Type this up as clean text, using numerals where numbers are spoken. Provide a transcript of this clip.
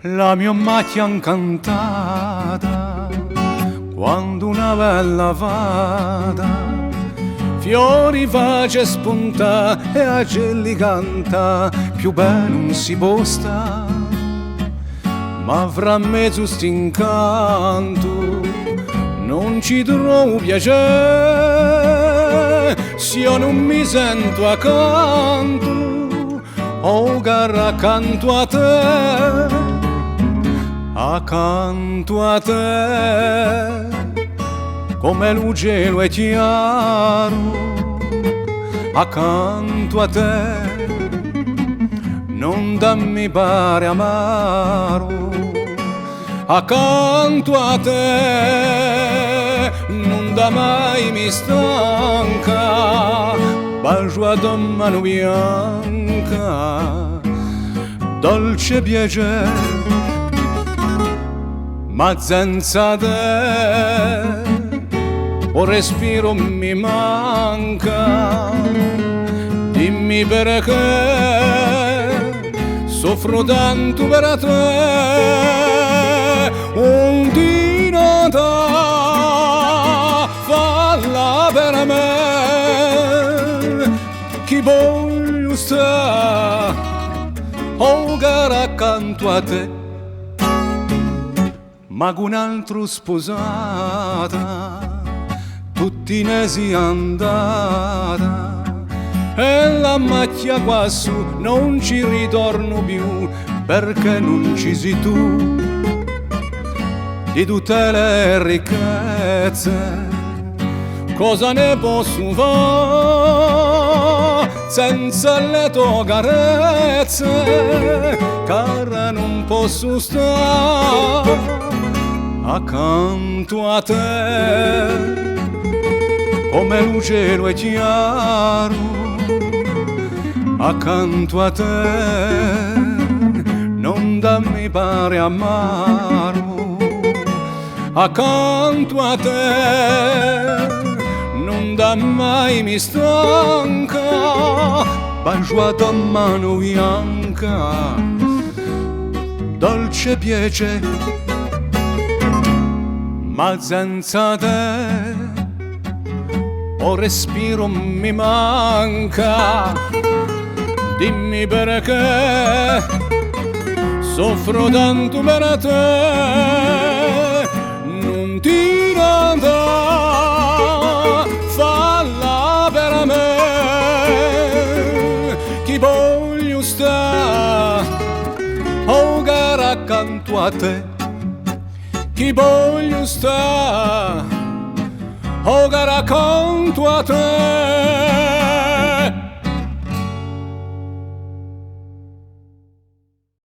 la mia macchia incantata, quando una bella fata, fiori face spunta e agelli canta, più bene non si può sta, ma fra mezzo st'incanto non ci trovo piacere, se io non mi sento accanto, oh cara accanto a te, accanto a te, come il cielo è chiaro, accanto a te, non dammi pare amaro, accanto a te, non da mai mi stanca, bacio a tua mano bianca, dolce piacere, ma senza te un respiro mi manca, dimmi perché soffro tanto per te, un dino da falla per me, chi voglio sta, oh cara accanto a te, ma con un altro sposata, tutti ne si andata, e la macchia qua su non ci ritorno più, perché non ci sei tu, di tutte le ricchezze, cosa ne posso fare senza le tue carezze, cara non posso stare accanto a te, come il cielo è chiaro, accanto a te, non dammi pare amaro, accanto a te, non da mai mi stanca, bacio a tua mano bianca, dolce piacere, ma senza te un respiro mi manca, dimmi perché soffro tanto per te, non ti da falla per me, chi voglio sta, oh cara accanto a te, chi voglio sta, oh cara accanto a te.